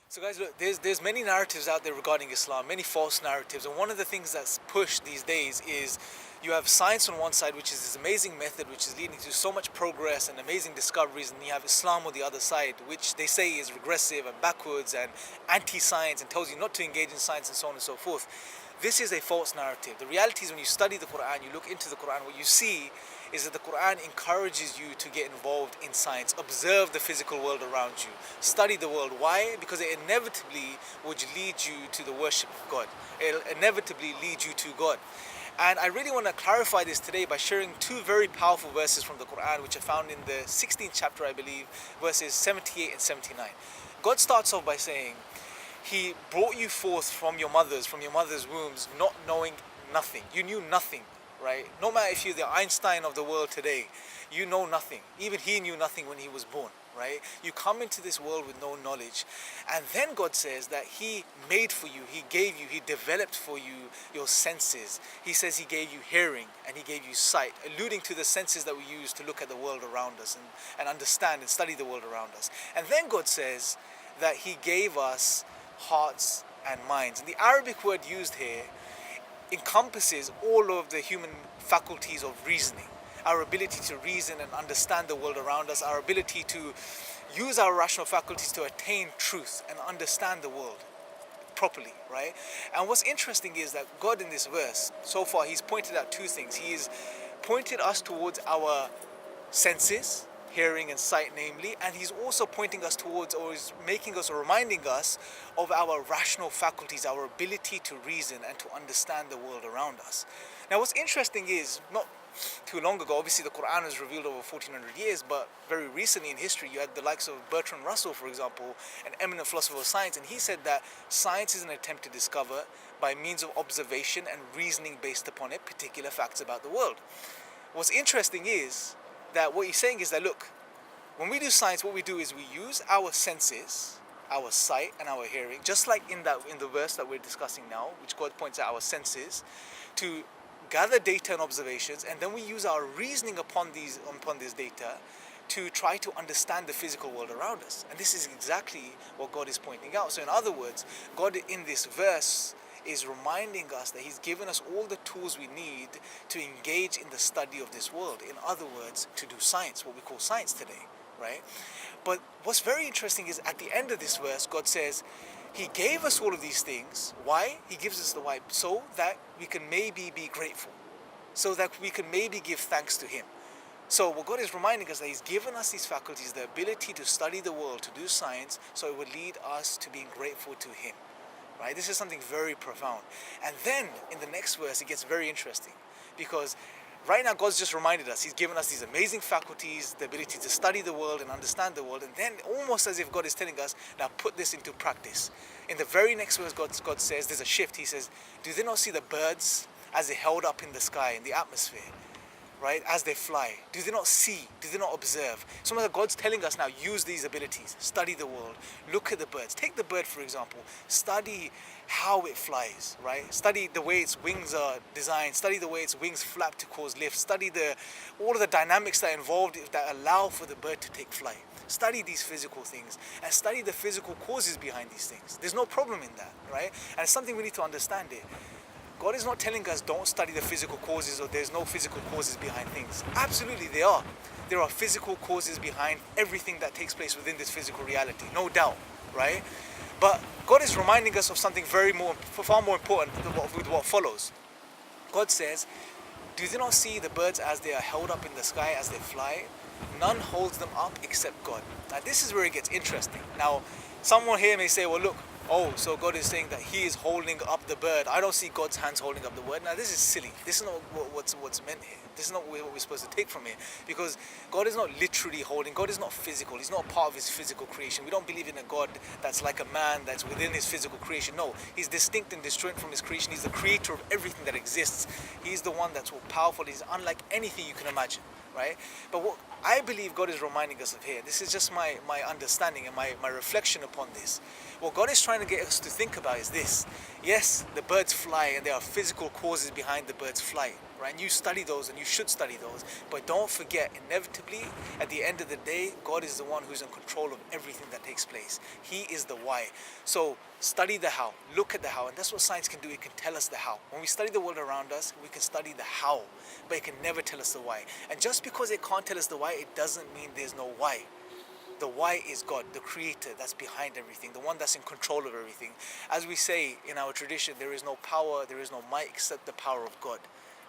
So guys, look, there's many narratives out there regarding Islam, many false narratives, and one of the things that's pushed these days is you have science on one side, which is this amazing method which is leading to so much progress and amazing discoveries, and you have Islam on the other side, which they say is regressive and backwards and anti-science and tells you not to engage in science and so on and so forth. This is a false narrative. The reality is when you study the Qur'an, you look into the Qur'an, what you see is that the Qur'an encourages you to get involved in science, observe the physical world around you, study the world. Why? Because it inevitably would lead you to the worship of God. It'll inevitably lead you to God. And I really want to clarify this today by sharing two very powerful verses from the Qur'an, which are found in the 16th chapter, I believe, verses 78 and 79. God starts off by saying, He brought you forth from your mother's wombs, not knowing nothing. You knew nothing, right? No matter if you're the Einstein of the world today, you know nothing. Even he knew nothing when he was born, right? You come into this world with no knowledge. And then God says that He made for you, He gave you, He developed for you your senses. He says He gave you hearing and He gave you sight, alluding to the senses that we use to look at the world around us and understand and study the world around us. And then God says that He gave us hearts and minds. And the Arabic word used here encompasses all of the human faculties of reasoning. Our ability to reason and understand the world around us, our ability to use our rational faculties to attain truth and understand the world properly, right? And what's interesting is that God in this verse, so far, He's pointed out two things. He has pointed us towards our senses, hearing and sight namely, and He's also pointing us towards, or is making us or reminding us of our rational faculties, our ability to reason and to understand the world around us. Now what's interesting is, not too long ago, obviously the Qur'an was revealed over 1400 years, but very recently in history you had the likes of Bertrand Russell, for example, an eminent philosopher of science, and he said that science is an attempt to discover by means of observation and reasoning based upon it particular facts about the world. What's interesting is that what he's saying is that, look, when we do science, what we do is we use our senses, our sight and our hearing, just like in the verse that we're discussing now, which God points out our senses, to gather data and observations, and then we use our reasoning upon this data to try to understand the physical world around us. And this is exactly what God is pointing out. So in other words, God in this verse is reminding us that He's given us all the tools we need to engage in the study of this world. In other words, to do science, what we call science today, right? But what's very interesting is at the end of this verse, God says He gave us all of these things. Why? He gives us the why, so that we can maybe be grateful, so that we can maybe give thanks to Him. So what God is reminding us that He's given us these faculties, the ability to study the world, to do science, so it would lead us to being grateful to Him. Right? This is something very profound. And then in the next verse it gets very interesting, because right now God's just reminded us, He's given us these amazing faculties, the ability to study the world and understand the world, and then almost as if God is telling us, now put this into practice. In the very next verse God says, there's a shift. He says, do they not see the birds as they're held up in the sky, in the atmosphere? Right, as they fly, do they not see? Do they not observe? Some of the God's telling us now, use these abilities, study the world, look at the birds. Take the bird for example, study how it flies, right? Study the way its wings are designed, study the way its wings flap to cause lift, study all of the dynamics that are involved that allow for the bird to take flight. Study these physical things and study the physical causes behind these things. There's no problem in that, right? And it's something we need to understand it. God is not telling us don't study the physical causes or there's no physical causes behind things. Absolutely there are. There are physical causes behind everything that takes place within this physical reality, no doubt, right? But God is reminding us of something far more important with what follows. God says, do they not see the birds as they are held up in the sky as they fly? None holds them up except God. Now this is where it gets interesting. Now someone here may say, well look, oh, so God is saying that He is holding up the bird. I don't see God's hands holding up the bird. Now this is silly. This is not what's meant here. This is not what we're supposed to take from here. Because God is not literally holding. God is not physical. He's not a part of His physical creation. We don't believe in a God that's like a man that's within His physical creation. No, He's distinct and disjoint from His creation. He's the creator of everything that exists. He's the one that's all powerful. He's unlike anything you can imagine, right? But what I believe God is reminding us of here, this is just my understanding and my reflection upon this. What God is trying to get us to think about is this. Yes, the birds fly and there are physical causes behind the birds' flight. right? And you study those, and you should study those. But don't forget, inevitably, at the end of the day, God is the one who's in control of everything that takes place. He is the why. So study the how, look at the how, and that's what science can do. It can tell us the how. When we study the world around us, we can study the how, but it can never tell us the why. And just because it can't tell us the why, it doesn't mean there's no why. The why is God, the creator that's behind everything, the one that's in control of everything. As we say in our tradition, there is no power, there is no might except the power of God,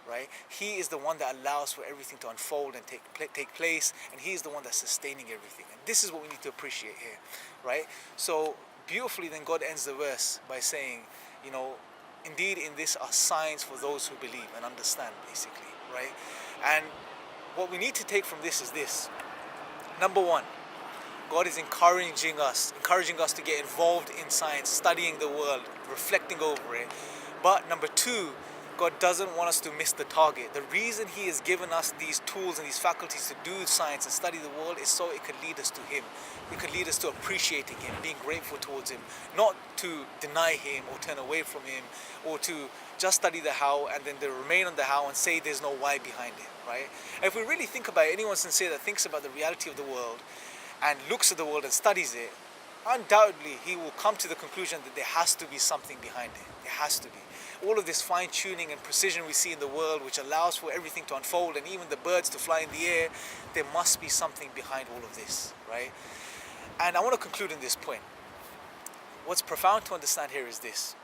right? He is the one that allows for everything to unfold and take place, and he is the one that's sustaining everything. And this is what we need to appreciate here, right? So beautifully then God ends the verse by saying, you know, indeed in this are signs for those who believe and understand, basically, right? And what we need to take from this is this. Number one, God is encouraging us to get involved in science, studying the world, reflecting over it. But number two, God doesn't want us to miss the target. The reason he has given us these tools and these faculties to do science and study the world is so it could lead us to him. It could lead us to appreciating him, being grateful towards him, not to deny him or turn away from him, or to just study the how and then to remain on the how and say there's no why behind it, right? And if we really think about it, anyone sincere that thinks about the reality of the world and looks at the world and studies it, undoubtedly he will come to the conclusion that there has to be something behind it. There has to be. All of this fine-tuning and precision we see in the world, which allows for everything to unfold and even the birds to fly in the air, there must be something behind all of this, right? And I want to conclude in this point. What's profound to understand here is this.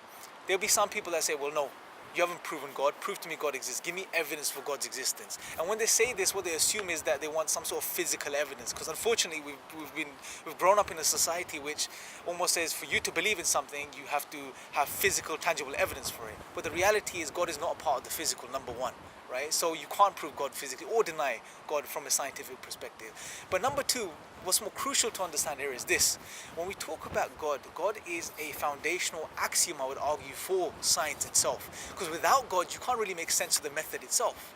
There'll be some people that say, well, no, you haven't proven God. Prove to me God exists. Give me evidence for God's existence. And when they say this, what they assume is that they want some sort of physical evidence. Because unfortunately, we've grown up in a society which almost says for you to believe in something, you have to have physical, tangible evidence for it. But the reality is God is not a part of the physical, number one. Right? So you can't prove God physically or deny God from a scientific perspective. But number two, what's more crucial to understand here is this. When we talk about God, God is a foundational axiom, I would argue, for science itself. Because without God, you can't really make sense of the method itself.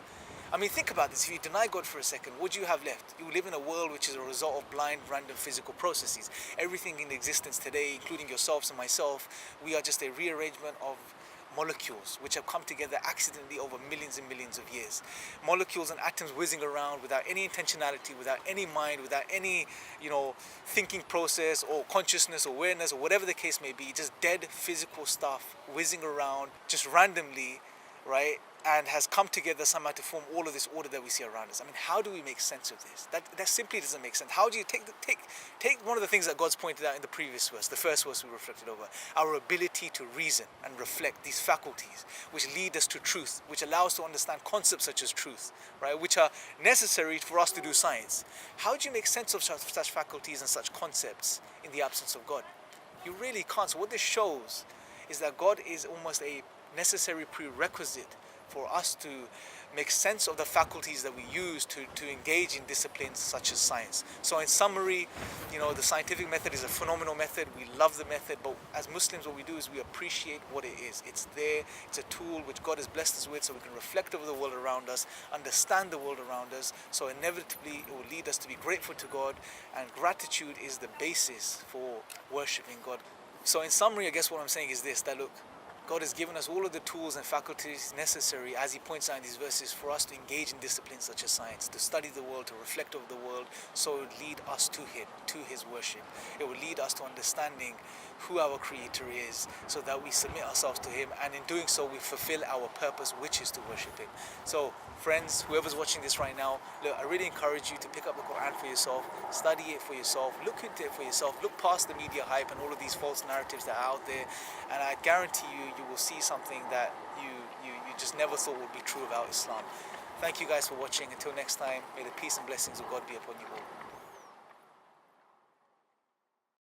I mean, think about this. If you deny God for a second, what do you have left? You live in a world which is a result of blind, random physical processes. Everything in existence today, including yourselves and myself, we are just a rearrangement of molecules which have come together accidentally over millions and millions of years. Molecules and atoms whizzing around without any intentionality, without any mind, without any, thinking process or consciousness or awareness or whatever the case may be, just dead physical stuff whizzing around just randomly, right? And has come together somehow to form all of this order that we see around us. I mean, how do we make sense of this? That simply doesn't make sense. How do you take one of the things that God's pointed out in the previous verse, the first verse we reflected over, our ability to reason and reflect, these faculties which lead us to truth, which allow us to understand concepts such as truth, right, which are necessary for us to do science. How do you make sense of such faculties and such concepts in the absence of God? You really can't. So what this shows is that God is almost a necessary prerequisite for us to make sense of the faculties that we use to engage in disciplines such as science. So in summary, the scientific method is a phenomenal method. We love the method, but as Muslims, what we do is we appreciate what it is. It's there, it's a tool which God has blessed us with so we can reflect over the world around us, understand the world around us, so inevitably it will lead us to be grateful to God, and gratitude is the basis for worshipping God. So in summary, I guess what I'm saying is this, that look, God has given us all of the tools and faculties necessary, as he points out in these verses, for us to engage in disciplines such as science, to study the world, to reflect over the world, so it would lead us to him, to his worship. It will lead us to understanding who our Creator is, so that we submit ourselves to him, and in doing so we fulfill our purpose, which is to worship him. So friends, whoever's watching this right now, look, I really encourage you to pick up the Qur'an for yourself, study it for yourself, look into it for yourself, look past the media hype and all of these false narratives that are out there, and I guarantee you will see something that you just never thought would be true about Islam. Thank you guys for watching. Until next time, may the peace and blessings of God be upon you all.